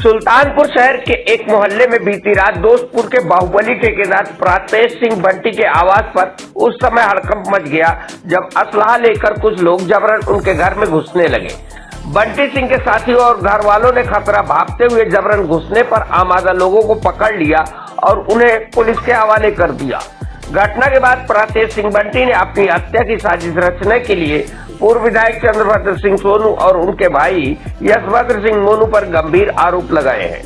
सुल्तानपुर शहर के एक मोहल्ले में बीती रात दोस्तपुर के बाहुबली ठेकेदार प्रातेश सिंह बंटी के आवास पर उस समय हड़कंप मच गया जब असलाह लेकर कुछ लोग जबरन उनके घर में घुसने लगे। बंटी सिंह के साथियों और घर वालों ने खतरा भांपते हुए जबरन घुसने पर आमादा लोगों को पकड़ लिया और उन्हें पुलिस के हवाले कर दिया। घटना के बाद प्रातेश सिंह बंटी ने अपनी हत्या की साजिश रचने के लिए पूर्व विधायक चंद्रभद्र सिंह सोनू और उनके भाई यशभद्र सिंह मोनू पर गंभीर आरोप लगाए हैं।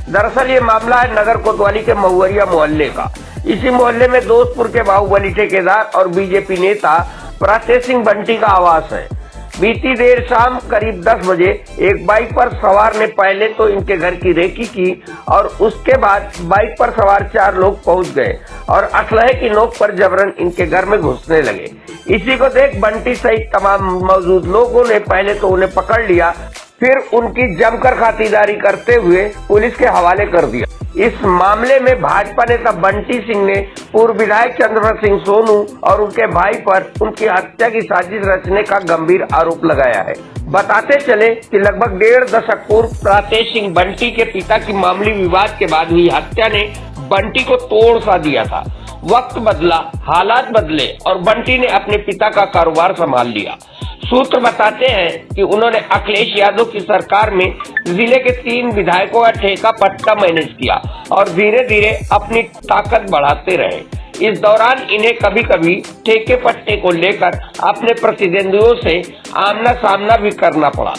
दरअसल ये मामला है नगर कोतवाली के महुवरिया मोहल्ले का। इसी मोहल्ले में दोस्तपुर के बाहुबली ठेकेदार और बीजेपी नेता प्रातेश सिंह बंटी का आवास है। बीती देर शाम करीब 10 बजे एक बाइक पर सवार ने पहले तो इनके घर की रेकी की और उसके बाद बाइक पर सवार 4 लोग पहुंच गए और असलहे की नोक पर जबरन इनके घर में घुसने लगे। इसी को देख बंटी सहित तमाम मौजूद लोगों ने पहले तो उन्हें पकड़ लिया, फिर उनकी जमकर खातिरदारी करते हुए पुलिस के हवाले कर दिया। इस मामले में भाजपा नेता बंटी सिंह ने पूर्व विधायक चंद्रभद्र सिंह सोनू और उनके भाई पर उनकी हत्या की साजिश रचने का गंभीर आरोप लगाया है। बताते चले कि लगभग 1.5 दशक पूर्व प्रातेश सिंह बंटी के पिता की मामूली विवाद के बाद हुई हत्या ने बंटी को तोड़ सा दिया था। वक्त बदला, हालात बदले और बंटी ने अपने पिता का कारोबार संभाल लिया। सूत्र बताते हैं कि उन्होंने अखिलेश यादव की सरकार में जिले के 3 विधायकों का ठेका पट्टा मैनेज किया और धीरे धीरे अपनी ताकत बढ़ाते रहे। इस दौरान इन्हें कभी कभी ठेके पट्टे को लेकर अपने प्रतिद्वंदियों से आमना सामना भी करना पड़ा।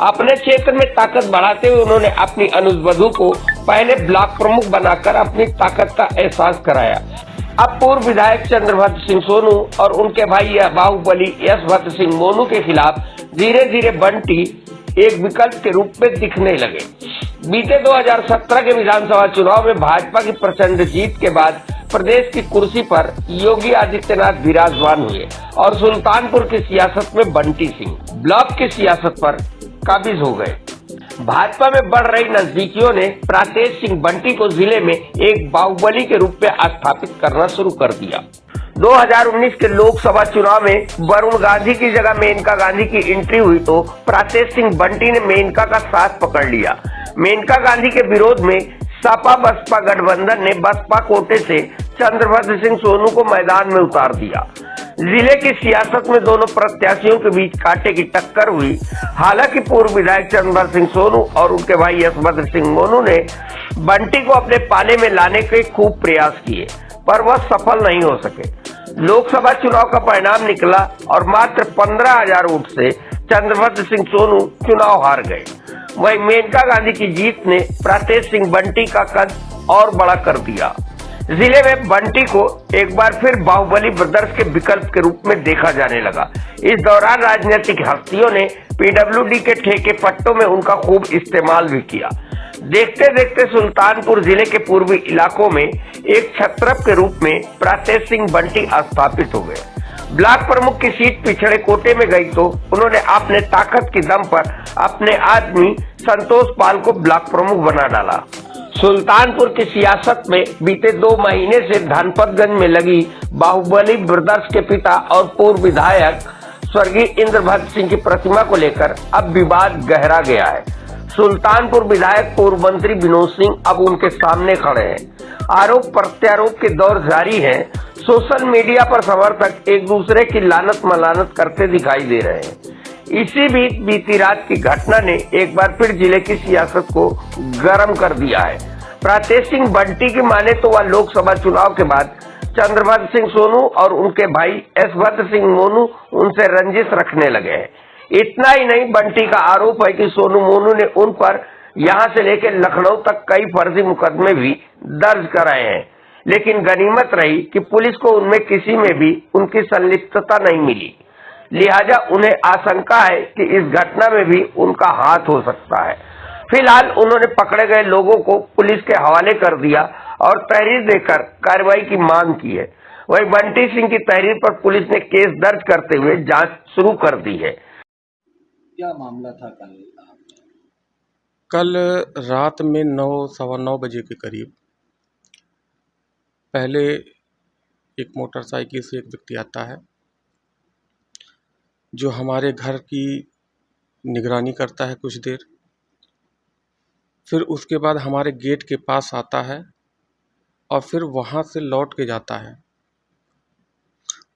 अपने क्षेत्र में ताकत बढ़ाते हुए उन्होंने अपनी अनुजवधु को पहले ब्लॉक प्रमुख बनाकर अपनी ताकत का एहसास कराया। अब पूर्व विधायक चंद्रभद्र सिंह सोनू और उनके भाई बाहुबली यशभद्र सिंह मोनू के खिलाफ धीरे धीरे बंटी एक विकल्प के रूप में दिखने लगे। बीते 2017 के विधानसभा चुनाव में भाजपा की प्रचंड जीत के बाद प्रदेश की कुर्सी पर योगी आदित्यनाथ विराजमान हुए और सुल्तानपुर की सियासत में बंटी सिंह ब्लॉक की सियासत पर काबिज हो गए। भाजपा में बढ़ रही नजदीकियों ने प्रातेश सिंह बंटी को जिले में एक बाहुबली के रूप में स्थापित करना शुरू कर दिया। 2019 के लोकसभा चुनाव में वरुण गांधी की जगह मेनका गांधी की एंट्री हुई तो प्रातेश सिंह बंटी ने मेनका का साथ पकड़ लिया। मेनका गांधी के विरोध में सपा बसपा गठबंधन ने बसपा कोटे से चंद्रभद्र सिंह सोनू को मैदान में उतार दिया। जिले की सियासत में दोनों प्रत्याशियों के बीच कांटे की टक्कर हुई। हालांकि पूर्व विधायक चंद्रभद्र सिंह सोनू और उनके भाई यशभद्र सिंह मोनू ने बंटी को अपने पाले में लाने के खूब प्रयास किए, पर वह सफल नहीं हो सके। लोकसभा चुनाव का परिणाम निकला और मात्र 15,000 वोट से चंद्रभद्र सिंह सोनू चुनाव हार गए। वहीं मेनका गांधी की जीत ने प्रातेश सिंह बंटी का कद और बड़ा कर दिया। जिले में बंटी को एक बार फिर बाहुबली ब्रदर्स के विकल्प के रूप में देखा जाने लगा। इस दौरान राजनीतिक हस्तियों ने पीडब्ल्यूडी के ठेके पट्टों में उनका खूब इस्तेमाल भी किया। देखते देखते सुल्तानपुर जिले के पूर्वी इलाकों में एक छत्रप के रूप में प्रातेश सिंह बंटी स्थापित हो गए। ब्लॉक प्रमुख की सीट पिछड़े कोटे में गई तो उन्होंने अपने ताकत की दम पर अपने आदमी संतोष पाल को ब्लॉक प्रमुख बना डाला। सुल्तानपुर की सियासत में बीते 2 महीने से धनपतगंज में लगी बाहुबली ब्रदर्स के पिता और पूर्व विधायक स्वर्गीय इंद्रभद्र सिंह की प्रतिमा को लेकर अब विवाद गहरा गया है। सुल्तानपुर विधायक पूर्व मंत्री विनोद सिंह अब उनके सामने खड़े हैं। आरोप प्रत्यारोप के दौर जारी है। सोशल मीडिया पर समर्थक एक दूसरे की लानत मलानत करते दिखाई दे रहे हैं। इसी बीच बीती रात की घटना ने एक बार फिर जिले की सियासत को गर्म कर दिया है। प्रातेश सिंह बंटी की माने तो वह लोकसभा चुनाव के बाद चंद्रभद्र सिंह सोनू और उनके भाई यशभद्र सिंह मोनू उनसे रंजिश रखने लगे हैं। इतना ही नहीं, बंटी का आरोप है कि सोनू मोनू ने उन पर यहां से लेकर लखनऊ तक कई फर्जी मुकदमे भी दर्ज कराए हैं, लेकिन गनीमत रही कि पुलिस को उनमें किसी में भी उनकी संलिप्तता नहीं मिली। लिहाजा उन्हें आशंका है कि इस घटना में भी उनका हाथ हो सकता है। फिलहाल उन्होंने पकड़े गए लोगों को पुलिस के हवाले कर दिया और तहरीर देकर कार्रवाई की मांग की है। वहीं बंटी सिंह की तहरीर पर पुलिस ने केस दर्ज करते हुए जांच शुरू कर दी है। क्या मामला था कल? कल रात में 9-9:15 बजे के करीब पहले एक मोटरसाइकिल से एक व्यक्ति आता है जो हमारे घर की निगरानी करता है कुछ देर। फिर उसके बाद हमारे गेट के पास आता है और फिर वहाँ से लौट के जाता है।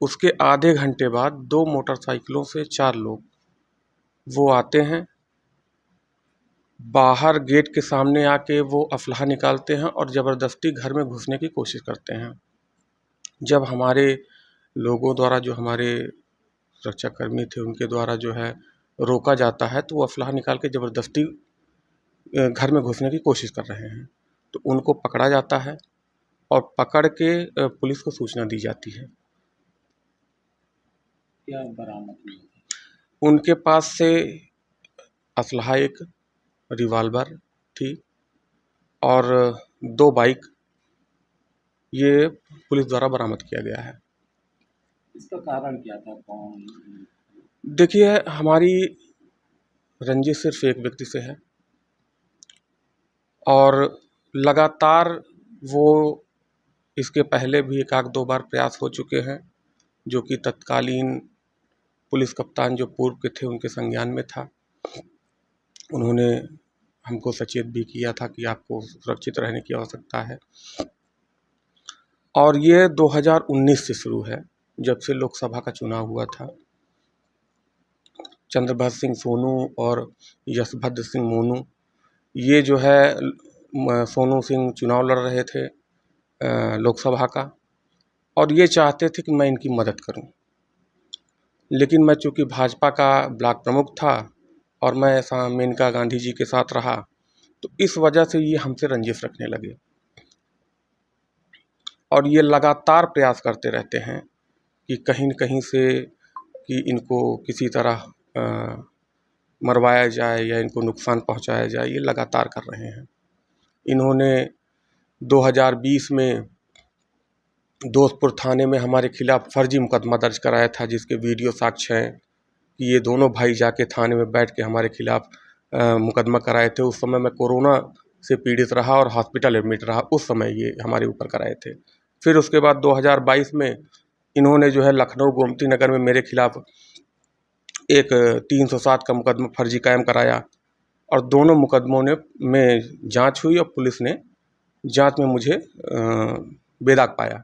उसके आधे घंटे बाद 2 मोटरसाइकिलों से 4 लोग वो आते हैं, बाहर गेट के सामने आके वो असलहा निकालते हैं और ज़बरदस्ती घर में घुसने की कोशिश करते हैं। जब हमारे लोगों द्वारा, जो हमारे सुरक्षाकर्मी थे, उनके द्वारा जो है रोका जाता है, तो वो असलहा निकाल के ज़बरदस्ती घर में घुसने की कोशिश कर रहे हैं। तो उनको पकड़ा जाता है और पकड़ के पुलिस को सूचना दी जाती है। क्या बरामद हुआ? उनके पास से असलहा, एक रिवाल्वर थी और 2 बाइक, ये पुलिस द्वारा बरामद किया गया है। इसका कारण क्या था? कौन? देखिए, हमारी रंजिश सिर्फ एक व्यक्ति से है और लगातार वो इसके पहले भी 1-2 बार प्रयास हो चुके हैं, जो कि तत्कालीन पुलिस कप्तान जो पूर्व के थे उनके संज्ञान में था। उन्होंने हमको सचेत भी किया था कि आपको सुरक्षित रहने की आवश्यकता है। और ये 2019 से शुरू है, जब से लोकसभा का चुनाव हुआ था। चंद्रभद्र सिंह सोनू और यशभद्र सिंह मोनू, ये जो है सोनू सिंह चुनाव लड़ रहे थे लोकसभा का, और ये चाहते थे कि मैं इनकी मदद करूं। लेकिन मैं चूँकि भाजपा का ब्लॉक प्रमुख था और मैं ऐसा मेनका गांधी जी के साथ रहा, तो इस वजह से ये हमसे रंजिश रखने लगे और ये लगातार प्रयास करते रहते हैं कि कहीं न कहीं से कि इनको किसी तरह मरवाया जाए या इनको नुकसान पहुंचाया जाए। ये लगातार कर रहे हैं। इन्होंने 2020 में दोस्तपुर थाने में हमारे खिलाफ फर्जी मुकदमा दर्ज कराया था, जिसके वीडियो साक्ष्य हैं कि ये दोनों भाई जाके थाने में बैठ के हमारे खिलाफ मुकदमा कराए थे। उस समय मैं कोरोना से पीड़ित रहा और हॉस्पिटल एडमिट रहा, उस समय ये हमारे ऊपर कराए थे। फिर उसके बाद 2022 में इन्होंने जो है लखनऊ गोमती नगर में मेरे खिलाफ एक 307 का मुकदमा फर्जी कायम कराया और दोनों मुकदमों में जांच हुई और पुलिस ने जांच में मुझे बेदाग पाया।